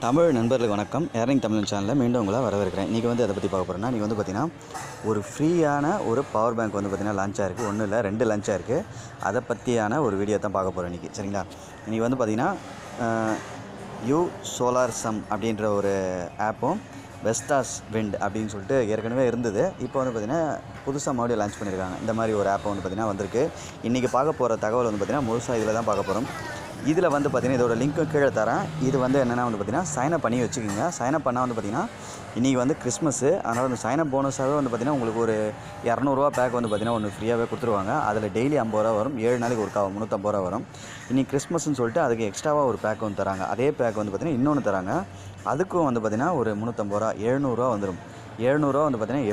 தமிழ் நண்பர்களுக்கு வணக்கம். ஏர்னிங் தமிழ் சேனலில் மீண்டும் உங்களை வரவேற்கிறேன். இன்றைக்கி வந்து அதை பற்றி பார்க்க போகிறேன்னா, இன்றைக்கி வந்து பார்த்திங்கன்னா ஒரு ஃப்ரீயான ஒரு பவர் பேங்க் வந்து பார்த்திங்கன்னா லான்ச் ஆகிருக்கு. ஒன்றும் இல்லை, 2 லான்ச் ஆகிருக்கு. அதை பற்றியான ஒரு வீடியோ தான் பார்க்க போகிறோம் இன்றைக்கி. சரிங்களா? இன்றைக்கி வந்து பார்த்திங்கன்னா Usolasam அப்படின்ற ஒரு ஆப்பும் வெஸ்டாஸ் விண்ட் அப்படின்னு சொல்லிட்டு ஏற்கனவே இருந்தது. இப்போ வந்து பார்த்திங்கன்னா புதுசாக மறுபடியும் லான்ச் பண்ணியிருக்காங்க. இந்த மாதிரி ஒரு ஆப்பை வந்து பார்த்திங்கன்னா வந்திருக்கு. இன்றைக்கி பார்க்க போகிற தகவல் வந்து பார்த்திங்கன்னா முழுசாக இதில் தான் பார்க்க போகிறோம். இதில் வந்து பார்த்திங்கன்னா இதோட லிங்க்கும் கீழே தரேன். இது வந்து என்னென்னா வந்து பார்த்திங்கன்னா சைனப் பண்ணி வச்சுக்கோங்க. சைனப் பண்ணால் வந்து பார்த்திங்கன்னா இன்றைக்கி வந்து கிறிஸ்மஸ்ஸு, அதனால் வந்து சைனப் போனஸாகவே வந்து பார்த்திங்கன்னா உங்களுக்கு ஒரு 200 பேக் வந்து பார்த்திங்கன்னா ஒன்று ஃப்ரீயாகவே கொடுத்துருவாங்க. அதில் டெய்லி 50 ரூபா வரும். 7 நாளைக்கு ஒரு 350 ரூபா வரும். இன்றைக்கி கிறிஸ்மஸ்ன்னு சொல்லிட்டு அதுக்கு எக்ஸ்ட்ராவாக ஒரு பேக் வந்து தராங்க. அதே பேக் வந்து பார்த்திங்கன்னா இன்னொன்று தராங்க. அதுக்கும் வந்து பார்த்திங்கன்னா ஒரு 350 ரூபா, 700 வந்துடும். 700 வந்து பார்த்திங்கன்னா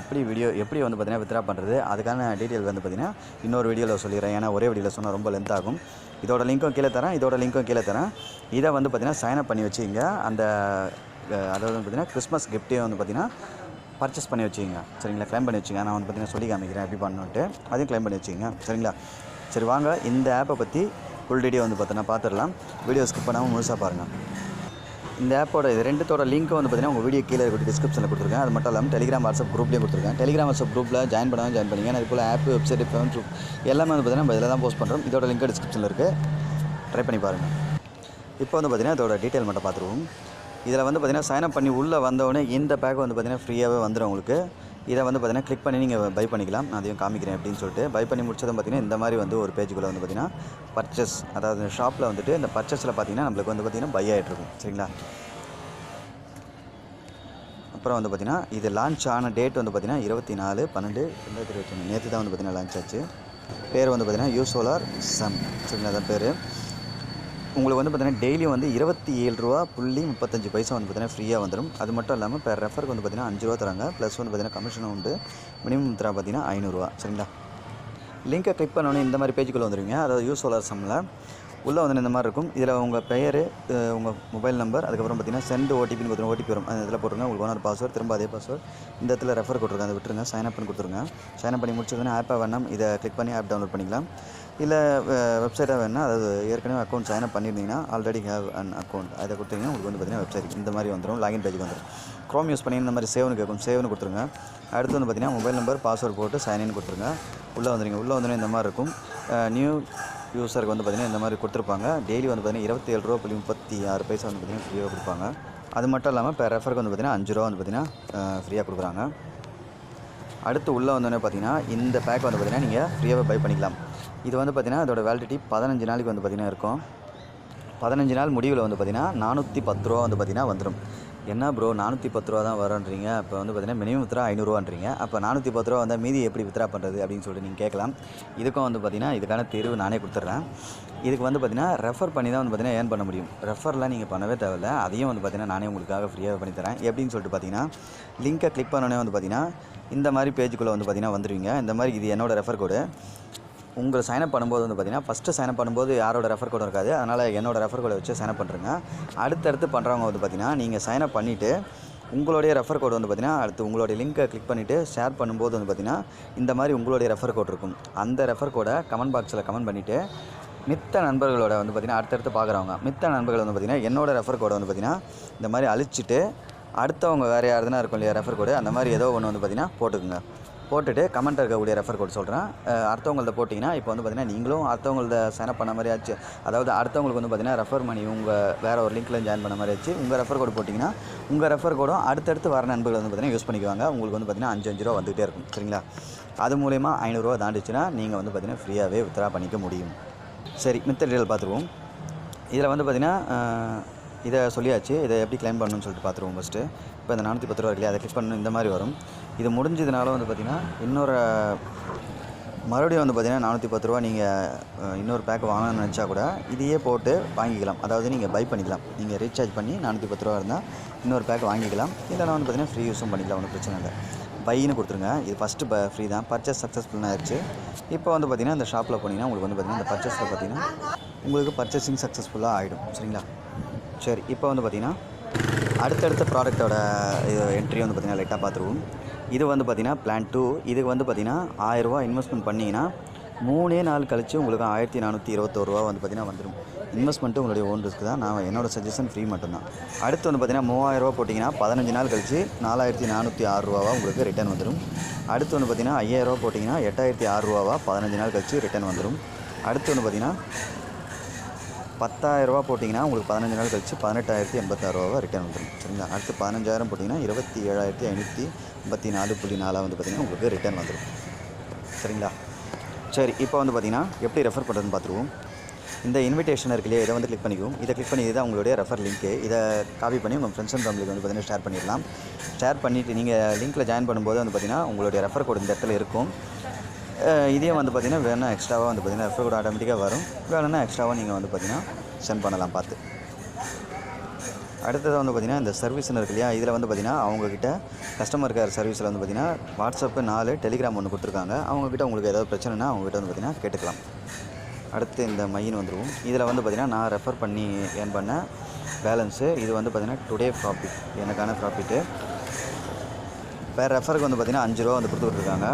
எப்படி வந்து பார்த்திங்கன்னா வித்ரா பண்ணுறது, அதுக்கான டீட்டெயில் வந்து பார்த்திங்கன்னா இன்னொரு வீடியோவில் சொல்லிடுறேன். ஏன்னா ஒரே வீடியோவில் சொன்னால் ரொம்ப லென்த் ஆகும். இதோட லிங்க்கும் கீழே தரேன், இதோட லிங்க்கும் கீழே தரேன். இதை வந்து பார்த்திங்கன்னா சைனப் பண்ணி வச்சுக்கிங்க. அதாவது வந்து பார்த்திங்கன்னா கிறிஸ்மஸ் கிஃப்ட்டே வந்து பார்த்திங்கன்னா பர்ச்சேஸ் பண்ணி வச்சுக்கிங்க. சரிங்களா? க்ளைம் பண்ணி வச்சுங்க. நான் வந்து பார்த்திங்கன்னா சொல்லி காமிக்கிறேன் எப்படி பண்ணணுன்ட்டு. அதையும் க்ளைம் பண்ணி வச்சுக்கிங்க. சரிங்களா? சரி, வாங்க இந்த ஆப்பை பற்றி ஃபுல் டீட்டெயில் வந்து பார்த்தீங்கன்னா பார்த்துடலாம். வீடியோ ஸ்கிப் பண்ணாமல் முழுசாக பாருங்கள். இந்த ஆப்போட இது 2த்தோட லிங்க்கும் வந்து பார்த்திங்கன்னா உங்கள் வீடியோ கீழே இருக்க டிஸ்கிரிப்ஷனில் கொடுத்துருக்கேன். அது மட்டும் இல்லாமல் டெலிகிராம் வாட்ஸ்அப் குரூப்லேயும் கொடுத்துருக்கேன். டெலிகிராம் வாட்ஸ்அப் குரூப்பில் ஜாயின் பண்ணிங்க. அது போல் ஆப், வெப்சைட், பேமெண்ட் எல்லாமே வந்து பார்த்திங்கன்னா நம்ம இதில் தான் போஸ்ட் பண்ணுறோம். இதோட லிங்க் டிஸ்கிரிப்ஷனில் இருக்குது, ட்ரை பண்ணி பாருங்கள். இப்போ வந்து பார்த்திங்கன்னா இதோட டீட்டெயில் மட்டும் பார்த்துருவோம். இதில் வந்து பார்த்திங்கன்னா சைனப் பண்ணி உள்ளே வந்தோடனே இந்த பேக் வந்து பார்த்திங்கன்னா ஃப்ரீயாகவே வந்துடும் உங்களுக்கு. இதை வந்து பார்த்திங்கன்னா கிளிக் பண்ணி நீங்கள் பை பண்ணிக்கலாம். நான் அதையும் காமிக்கிறேன் அப்படின்னு சொல்லிட்டு. பை பண்ணி முடிச்சதும் பார்த்திங்கன்னா இந்த மாதிரி வந்து ஒரு பேஜுக்குள்ளே வந்து பார்த்திங்கன்னா பர்ச்சேஸ், அதாவது ஷாப்பில் வந்துட்டு இந்த பர்ச்சேஸில் பார்த்திங்கன்னா நம்மளுக்கு வந்து பார்த்திங்கன்னா பை ஆகிட்ருக்கும். சரிங்களா? அப்புறம் வந்து பார்த்திங்கன்னா இது லான்ச் ஆன டேட் வந்து பார்த்திங்கன்னா 24/12/2021. நேற்று தான் வந்து பார்த்திங்கன்னா லான்ச் ஆச்சு. பேர் வந்து பார்த்திங்கன்னா Usolasam. சரிங்களா? அதான் பேர். உங்களுக்கு வந்து பார்த்திங்கன்னா டெய்லியும் வந்து 27.35 ரூபா வந்து பார்த்திங்கன்னா ஃப்ரீயாக வந்துடும். அது மட்டும் இல்லாமல் பெர் ரெஃபருக்கு வந்து பார்த்திங்கன்னா 5 ரூபா தராங்க. ப்ளஸ் வந்து பார்த்திங்கன்னா கமிஷனும் உண்டு. மினிமம் தரா பார்த்திங்கன்னா 500 ரூபா. சரிங்களா? லிங்கை கிளிக் பண்ணோன்னே இந்த மாதிரி பேஜுக்குள்ளே வந்துடுவீங்க. அதாவது Usolasamல உள்ளே வந்து இந்த மாதிரி இருக்கும். இதில் உங்கள் பெயர், உங்கள் மொபைல் நம்பர், அதுக்கப்புறம் பார்த்திங்கன்னா சென்ட் ஓடிபின்னு கொடுத்துருங்க. ஓடிபி வரும். அந்த இதில் போட்டுருங்க. உங்களுக்கு ஒரு பாஸ்வேர்டு, திரும்ப அதே பாஸ்வேர்டு. இந்த இடத்துல ரெஃபர் கொடுத்துருங்க, அதை விட்டுருங்க. சைனப் பண்ணி கொடுத்துருங்க. சைனப் பண்ணி முடிச்சதுன்னா ஆப்பை வேணாம் இதை கிளிக் பண்ணி ஆப் டவுன்லோட் பண்ணிக்கலாம். இல்லை வெப்சைட்டாக வேணால், அதாவது ஏற்கனவே அக்கௌண்ட் சைனப் பண்ணியிருந்தீங்கன்னா ஆல்ரெடி ஹேவ் அன் அக்கௌண்ட் அதை கொடுத்தீங்கன்னா உங்களுக்கு வந்து பார்த்திங்கன்னா வெப்சைட் இந்த மாதிரி வந்துடும். லாகின் பேஜுக்கு வந்துடும். க்ரோம் யூஸ் பண்ணி இந்த மாதிரி சேவ்னு கேட்கும். சேவ்னு கொடுத்துருங்க. அடுத்து வந்து பார்த்திங்கன்னா மொபைல் நம்பர், பாஸ்வேர்டு போட்டு சைன்இன் கொடுத்துருங்க. உள்ளே வந்துடுங்க. உள்ளே வந்தோடனே இந்த மாதிரி இருக்கும். நியூ யூஸருக்கு வந்து பார்த்திங்கன்னா இந்த மாதிரி கொடுத்துருப்பாங்க. டெய்லி வந்து பார்த்திங்கன்னா 27.36 ரூபா வந்து பார்த்திங்கன்னா ஃப்ரீயாக கொடுப்பாங்க. அது மட்டும் இல்லாமல் இப்போ ரெஃபருக்கு வந்து பார்த்திங்கன்னா 5 ரூபா வந்து பார்த்திங்கன்னா ஃப்ரீயாக கொடுக்குறாங்க. அடுத்து உள்ளே வந்தோடனே பார்த்திங்கன்னா இந்த பேக் வந்து பார்த்திங்கன்னா நீங்கள் ஃப்ரீயாகவே பை பண்ணிக்கலாம். இது வந்து பார்த்திங்கன்னா அதோட வேலிடிட்டி 15 நாளைக்கு வந்து பார்த்திங்கன்னா இருக்கும். 15 நாள் முடிவில் வந்து பார்த்திங்கன்னா 410 ரூபா வந்து பார்த்திங்கன்னா வந்துடும். என்ன ப்ரோ 410 ரூபா தான் வரன்றீங்க, அப்போ வந்து பார்த்திங்கன்னா மினிமம் வித்ரா 500 ரூபான்றீங்க. அப்போ 410 ரூபா வந்தால் மீதி எப்படி வித்ரா பண்ணுறது அப்படின்னு சொல்லிட்டு நீங்கள் கேட்கலாம். இதுக்கும் வந்து பார்த்திங்கன்னா இதுக்கான தீர்வு நானே கொடுத்துட்றேன். இதுக்கு வந்து பார்த்திங்கன்னா ரெஃபர் பண்ணி தான் வந்து பார்த்திங்கன்னா ஏர்ன் பண்ண முடியும். ரெஃபர்லாம் நீங்கள் பண்ணவே தேவையில்லை. அதையும் வந்து பார்த்திங்கன்னா நானே உங்களுக்காக ஃப்ரீயாக பண்ணி தரேன். எப்படின்னு சொல்லிட்டு பார்த்திங்கன்னா லிங்கை கிளிக் பண்ணோன்னே வந்து பார்த்திங்கன்னா இந்த மாதிரி பேஜுக்குள்ளே வந்து பார்த்திங்கன்னா வந்துடுவீங்க. இந்த மாதிரி இது என்னோடய ரெஃபர் கோடு. உங்களை சைனப் பண்ணும்போது வந்து பார்த்திங்கன்னா ஃபஸ்ட்டு சைனப் பண்ணும்போது யாரோட ரெஃபர் கோடும் இருக்காது. அதனால் என்னோடய ரெஃபர் கோடை வச்சு சைனப் பண்ணுறேங்க. அடுத்தடுத்து பண்ணுறவங்க வந்து பார்த்திங்கன்னா நீங்கள் சைனப் பண்ணிவிட்டு உங்களுடைய ரெஃபர் கோடு வந்து பார்த்திங்கன்னா அடுத்து உங்களுடைய லிங்கை கிளிக் பண்ணிவிட்டு ஷேர் பண்ணும்போது வந்து பார்த்திங்கன்னா இந்த மாதிரி உங்களுடைய ரெஃபர் கோட் இருக்கும். அந்த ரெஃபர் கோடை கமெண்ட் பாக்ஸில் கமெண்ட் பண்ணிவிட்டு மித்த நண்பர்களோட வந்து பார்த்திங்கன்னா அடுத்தடுத்து பார்க்குறவங்க மித்த நண்பர்கள் வந்து பார்த்திங்கன்னா என்னோடய ரெஃபர் கோடை வந்து பார்த்திங்கன்னா இந்த மாதிரி அழிச்சிட்டு அடுத்தவங்க வேறு யாருதுனா இருக்கும் இல்லையா ரெஃபர் கோடு, அந்த மாதிரி ஏதோ ஒன்று வந்து பார்த்திங்கன்னா போட்டுக்குங்க. போட்டுட்டு கமெண்ட் இருக்கக்கூடிய ரெஃபர் கோட் சொல்கிறேன். அடுத்தவங்கள்ட்ட போட்டிங்கன்னா இப்போ வந்து பார்த்திங்கன்னா நீங்களும் அடுத்தவங்கள்ட்ட சைனப் பண்ண மாதிரி ஆச்சு. அதாவது அடுத்தவங்களுக்கு வந்து பார்த்திங்கன்னா ரெஃபர் பண்ணி உங்கள் வேறு ஒரு லிங்க்கில் ஜாயின் பண்ண மாதிரி ஆச்சு. உங்கள் ரெஃபர் கோடு போட்டிங்கன்னா உங்கள் ரெஃபர் கோடும் அடுத்தடுத்து வர நண்பர்கள் வந்து பார்த்திங்கன்னா யூஸ் பண்ணிக்குவாங்க. உங்களுக்கு வந்து பார்த்திங்கன்னா 5 ரூபா வந்துகிட்டே இருக்கும். சரிங்களா? அது மூலயமா 500 ரூபா தாண்டிச்சுன்னா நீங்கள் வந்து பார்த்திங்கன்னா ஃப்ரீயாகவே வித்ரா பண்ணிக்க முடியும். சரி, மித்த டீட்டெயில் பார்த்துருவோம். இதில் வந்து பார்த்திங்கன்னா இதை சொல்லியாச்சு. இதை எப்படி கிளைம் பண்ணணும்னு சொல்லிட்டு பார்த்துருவோம். ஃபஸ்ட்டு இப்போ இந்த 410 ரூபா இல்லையா, அதை கிளிக் பண்ணணும். இந்த மாதிரி வரும். இது முடிஞ்சதுனால வந்து பார்த்திங்கன்னா இன்னொரு மறுபடியும் வந்து பார்த்திங்கன்னா 410 ரூபா நீங்கள் இன்னொரு பேக் வாங்கணும்னு நினச்சா கூட இதையே போட்டு வாங்கிக்கலாம். அதாவது நீங்கள் பை பண்ணிக்கலாம். நீங்கள் ரீசார்ஜ் பண்ணி 410 ரூபா இருந்தால் இன்னொரு பேக் வாங்கிக்கலாம். இல்லைனா வந்து பார்த்திங்கன்னா ஃப்ரீ யூஸும் பண்ணிக்கலாம். ஒன்றும் பிரச்சனை இல்லை. பைன்னு கொடுத்துருங்க. இது ஃபஸ்ட்டு ஃப்ரீ தான். பர்ச்சேஸ் சக்ஸஸ்ஃபுல்லாக ஆயிடுச்சு. இப்போ வந்து பார்த்திங்கன்னா இந்த ஷாப்பில் போனீங்கன்னா உங்களுக்கு வந்து பார்த்திங்கன்னா இந்த பர்ச்சேஸில் பார்த்திங்கன்னா உங்களுக்கு பர்ச்சேசிங் சக்ஸஸ்ஃபுல்லாக ஆகிடும். சரிங்களா? சரி, இப்போ வந்து பார்த்திங்கன்னா அடுத்தடுத்த ப்ராடக்ட்டோட என்ட்ரி வந்து பார்த்திங்கன்னா லைட்டாக பார்த்துருவோம். இது வந்து பார்த்திங்கன்னா பிளான் 2. இதுக்கு வந்து பார்த்திங்கன்னா 1000 ரூபா இன்வெஸ்ட்மெண்ட் பண்ணிங்கன்னா 3 நாள் கழிச்சு உங்களுக்கு 1421 வந்து பார்த்திங்கன்னா வந்துடும். இன்வெஸ்ட்மெண்ட்டு உங்களுடைய ஓன் ரிஸ்க் தான். நான் என்னோடய சஜஷன் ஃப்ரீ மட்டும்தான். அடுத்து வந்து பார்த்திங்கன்னா 3000 போட்டிங்கன்னா 15 நாள் கழிச்சு 4406 உங்களுக்கு ரிட்டர்ன் வந்துடும். அடுத்து வந்து பார்த்திங்கன்னா 5000 போட்டிங்கன்னா 8006 15 நாள் கழிச்சு ரிட்டர்ன் வந்துடும். அடுத்து வந்து பார்த்திங்கன்னா 10,000 போட்டிங்கன்னா உங்களுக்கு 15 நாள் கழிச்சு 18,086 ரிட்டர்ன் வந்துடும். சரிங்களா? அடுத்து 15,000 போட்டிங்கன்னா 27,584.4 வந்து பார்த்திங்கன்னா உங்களுக்கு ரிட்டர்ன் வந்துடும். சரிங்களா? சரி, இப்போ வந்து பார்த்திங்கன்னா எப்படி ரெஃபர் பண்ணுறதுன்னு பார்த்துருவோம். இந்த இன்விடேஷன் இருக்கு இல்லையா, இதை வந்து கிளிக் பண்ணிக்குவோம். இதை கிளிக் பண்ணி தான் உங்களுடைய ரெஃபர் லிங்க்கு. இதை காப்பி பண்ணி உங்கள் ஃப்ரெண்ட்ஸ் அண்ட் ஃபேமிலிக்கு வந்து பார்த்திங்கன்னா ஷேர் பண்ணிடலாம். ஷேர் பண்ணிவிட்டு நீங்கள் லிங்க்கில் ஜாயின் பண்ணும்போது வந்து பார்த்திங்கன்னா உங்களுடைய ரெஃபர் கோட் இந்த இடத்துல இருக்கும். இதே வந்து பார்த்திங்கன்னா வேணால் எக்ஸ்ட்ராவாக வந்து பார்த்திங்கன்னா ரெஃபர் கோட் ஆட்டோமேட்டிக்காக வரும். வேணும்னா எக்ஸ்ட்ராவாக நீங்கள் வந்து பார்த்திங்கன்னா சென்ட் பண்ணலாம் பார்த்து. அடுத்தது வந்து பார்த்திங்கன்னா இந்த சர்வீஸ்னு இருக்கு இல்லையா, இதில் வந்து பார்த்திங்கன்னா அவங்கக்கிட்ட கஸ்டமர் கேர் சர்வீஸில் வந்து பார்த்திங்கன்னா வாட்ஸ்அப்பு 4 டெலிகிராம் 1 கொடுத்துருக்காங்க. அவங்கக்கிட்ட உங்களுக்கு ஏதாவது பிரச்சனைனா அவங்ககிட்ட வந்து பார்த்திங்கன்னா கேட்டுக்கலாம். அடுத்து இந்த மையின் வந்துடுவோம். இதில் வந்து பார்த்திங்கன்னா நான் ரெஃபர் பண்ணி ஏர்ன் பண்ண பேலன்ஸு இது வந்து பார்த்திங்கன்னா டுடே ப்ராஃபிட், எனக்கான ப்ராஃபிட்டு. வேறு ரெஃபருக்கு வந்து பார்த்திங்கன்னா 5 ரூபா வந்து கொடுத்துட்ருக்காங்க.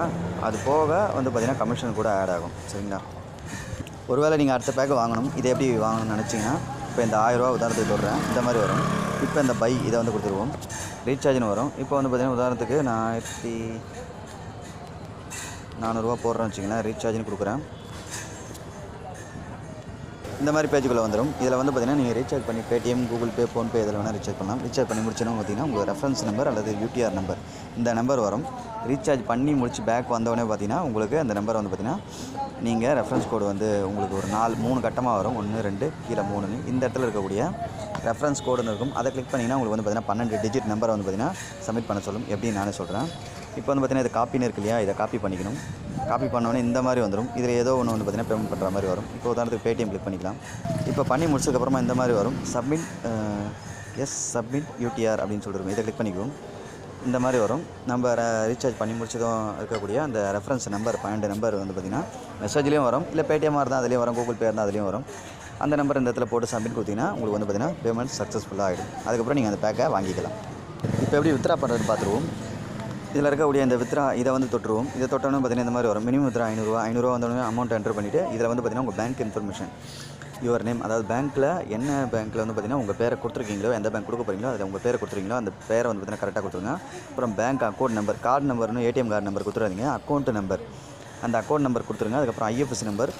அது போக வந்து பார்த்திங்கன்னா கமிஷன் கூட ஆட் ஆகும். சரிங்களா? ஒருவேளை நீங்கள் அடுத்த பேக்கு வாங்கணும், இதை எப்படி வாங்கணும்னு நினச்சிங்கன்னா இப்போ இந்த 1000 ரூபா உதாரணத்துக்கு சொல்கிறேன், இந்த மாதிரி வரும். இப்போ இந்த பை இதை வந்து கொடுத்துருவோம். ரீசார்ஜ்னு வரும். இப்போ வந்து பார்த்திங்கன்னா உதாரணத்துக்கு நான் 1400 போடுறேன்னு வச்சிங்களேன், ரீசார்ஜ்னு கொடுக்குறேன். இந்த மாதிரி பேஜுக்குள்ளே வந்துடும். இதில் வந்து பார்த்திங்கன்னா நீங்கள் ரீசார்ஜ் பண்ணி பேடிஎம், கூகுள் பே, ஃபோன்பே இதில் வேணால் ரீசார்ஜ் பண்ணலாம். ரீசார்ஜ் பண்ணி முடிச்சோன்னா பார்த்திங்கன்னா உங்களுக்கு ரெஃபரன்ஸ் நம்பர் அல்லது யூடிஆர் நம்பர் இந்த நம்பர் வரும். ரீசார்ஜ் பண்ணி முடிச்சு பேக் வந்தோடனே பார்த்திங்கன்னா உங்களுக்கு அந்த நம்பர் வந்து பார்த்திங்கன்னா நீங்கள் ரெஃபரன்ஸ் கோடு வந்து உங்களுக்கு ஒரு 3 கட்டமாக வரும். 1 2 கீழே 3ன்னு இந்த இடத்துல இருக்கக்கூடிய ரெஃபரன்ஸ் கோடுன்னு இருக்கும். அதை கிளிக் பண்ணிங்கன்னா உங்களுக்கு வந்து பார்த்திங்கன்னா 12 டிஜிட் நம்பரை வந்து பார்த்திங்கன்னா சப்மிட் பண்ண சொல்லும். எப்படின்னு நானே சொல்கிறேன். இப்போ வந்து பார்த்திங்கன்னா இது காப்பின்னு இருக்கு இல்லையா, இதை காப்பி பண்ணிக்கணும். காப்பி பண்ணோன்னே இந்த மாதிரி வந்துடும். இதில் ஏதோ ஒன்று வந்து பார்த்திங்கன்னா பேமெண்ட் பண்ணுற மாதிரி வரும். இப்போ உதாரணத்துக்கு பேடிஎம் கிளிக் பண்ணிக்கலாம். இப்போ பண்ணி முடிச்சதுக்கப்புறமா இந்த மாதிரி வரும். சப்மிட் யூடிஆர் அப்படின்னு சொல்லிருக்கும். இதை கிளிக் பண்ணிக்குவோம். இந்த மாதிரி வரும். நம்ம ரீசார்ஜ் பண்ணி முடிச்சதும் இருக்கக்கூடிய அந்த ரெஃபரன்ஸ் நம்பர் 12 நம்பர் வந்து பார்த்திங்கன்னா மெசேஜ்லேயும் வரும், இல்லை பேடிஎம்மாக இருந்தால் அதுலேயும் வரும், கூகுள் பே இருந்தால் அதுலேயும் வரும். அந்த நம்பர் இந்த இடத்துல போட்டு சப்மிட் கொடுத்தீங்கன்னா உங்களுக்கு வந்து பார்த்திங்கன்னா பேமெண்ட் சக்ஸஸ்ஃபுல்லாக ஆகிடும். அதுக்கப்புறம் நீங்கள் அந்த பேக்கை வாங்கிக்கலாம். இப்போ எப்படி வித்ரா பண்ணுறதுன்னு பார்த்துருவோம். இதில் இருக்கக்கூடிய இந்த வித்ரா இதை வந்து தொட்டுருவோம். இதை தொட்டோன்னு பார்த்திங்கன்னா இந்த மாதிரி வரும். மினிமம் வித்ரா 500 வந்தோடனே அமௌண்ட் என்டர் பண்ணிவிட்டு இதில் வந்து பார்த்திங்கன்னா உங்கள் பேங்க் இன்ஃபர்மேஷன், யுவர் நேம், அதாவது பேங்க்கில் என்ன பேங்க்கில் வந்து பார்த்திங்கன்னா உங்கள் பேரை கொடுத்துருக்கீங்களோ, எந்த பேங்க் கொடுக்க போகிறீங்களோ அதில் உங்கள் பேரை கொடுத்துருக்கீங்களோ அந்த பேரை வந்து பார்த்திங்கன்னா கரெக்டாக கொடுத்துருங்க. அப்புறம் பேங்க் அக்கௌண்ட் நம்பர், கார்டு நம்பர்னு ஏடிஎம் கார்டு நம்பர் கொடுத்துறாதீங்க, அக்கௌண்ட் நம்பர், அந்த அக்கௌண்ட் நம்பர் கொடுத்துருங்க. அதுக்கப்புறம் ஐஎஃப்எஸ்சி நம்பர்,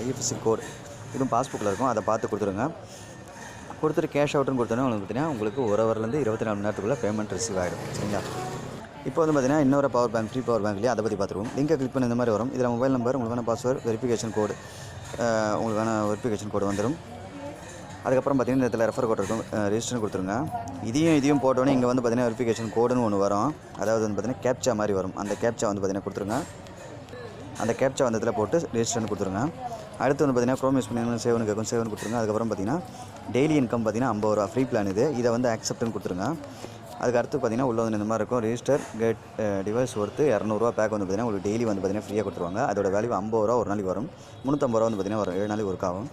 ஐஎஃப்எஸ்சி கோட் இதுவும் பாஸ்புக்கில் இருக்கும், அதை பார்த்து கொடுத்துருங்க. கொடுத்துட்டு கேஷ் அவுட்டுன்னு கொடுத்தோன்னா உங்களுக்கு பார்த்திங்கன்னா உங்களுக்கு 1 ஹவர்லேருந்து 24 மணி நேரத்துக்குள்ளே பேமெண்ட் ரிசீவ் ஆகிடும். சரிங்களா? இப்போ வந்து பார்த்திங்கன்னா இன்னொரு பவர் பேங்க், ஃப்ரீ பவர் பேங்க்லேயே அதை பற்றி பார்த்துருவோம். லிங்கை கிளிக் பண்ணி இந்த மாதிரி வரும். இதில் மொபைல் நம்பர், உங்களுக்கான பாஸ்வேர்டு, வெரிஃபிகேஷன் கோடு, உங்களுக்கான வெரிஃபிகேஷன் கோடு வந்துடும். அதுக்கப்புறம் பார்த்திங்கன்னா இந்த இடத்துல ரெஃபர் கோட் இருக்கும், ரெஜிஸ்டர்னு கொடுத்துருங்க. இதையும் போட்டோன்னே இங்கே வந்து பார்த்திங்கன்னா வெரிஃபிகேஷன் கோடுன்னு ஒன்று வரும். அதாவது வந்து பார்த்திங்கன்னா கேப்ச்சா மாதிரி வரும். அந்த கேப்ச்சா வந்து பார்த்திங்கன்னா கொடுத்துருங்க. அந்த கேப்ச்சா வந்து இதில் போட்டு ரெஜிஸ்டர்னு கொடுத்துருங்க. அடுத்து வந்து பார்த்திங்கன்னா க்ரோம் யூஸ் பண்ணி சேவன் கேட்கும், சேவன் கொடுத்துருங்க. அதுக்கப்புறம் பார்த்திங்கன்னா டெய்லி இன்கம் பார்த்திங்கன்னா 50 ரூபா ஃப்ரீ பிளான் இது. இதை வந்து அக்செப்ட்னு கொடுத்துருங்க. அதுக்கு அடுத்து பார்த்திங்கன்னா உள்ள வந்து இந்த மாதிரி இருக்கும், register get device worth 200 back வந்து பார்த்திங்கன்னா உங்களுக்கு டெய்லி வந்து பார்த்திங்கன்னா ஃப்ரீயாக கொடுத்துருவாங்க. அதோட வேல்யூ 50 ரூபா ஒரு நாளைக்கு வரும். 350 வந்து பார்த்திங்கன்னா வரும், 7 நாளைக்கு ஒர்க் ஆகும்.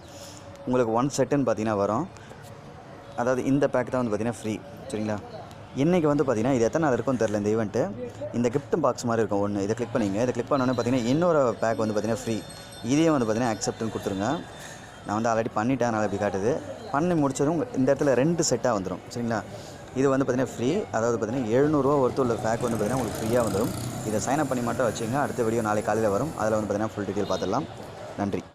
உங்களுக்கு 1 செட்டுன்னு பார்த்திங்கன்னா வரும். அதாவது இந்த பேக் தான் வந்து பார்த்திங்கன்னா ஃப்ரீ. சரிங்களா? இன்றைக்கி வந்து பார்த்திங்கன்னா இது எத்தனை நாள் இருக்கும்னு தெரில இந்த ஈவெண்ட்டு. இந்த கிஃப்ட் பாக்ஸ் மாதிரி இருக்கும் ஒன்று, இதை கிளிக் பண்ணிங்க. இதை கிளிக் பண்ணோன்னே பார்த்திங்கன்னா இன்னொரு பேக் வந்து பார்த்திங்கன்னா ஃப்ரீ. இதையும் வந்து பார்த்திங்கன்னா அக்செப்ட்னு கொடுத்துருங்க. நான் வந்து ஆல்ரெடி பண்ணிட்டேன், அதனால் இப்படி காட்டுது. பண்ணி முடிச்சதும் இந்த இடத்துல 2 செட்டாக வந்துடும். சரிங்களா? இது வந்து பார்த்திங்கன்னா ஃப்ரீ. அதாவது பார்த்திங்கன்னா 700 ஒர்த்து உள்ள பேக் வந்து பார்த்திங்கன்னா உங்களுக்கு ஃப்ரீயாக வந்துடும். இதை சைன் அப் பண்ணி மட்டும் வச்சுங்க. அடுத்த வீடியோ நாளைக்கு காலையில் வரும். அதில் வந்து பார்த்திங்கன்னா ஃபுல் டீட்டெயில் பார்த்துடலாம். நன்றி.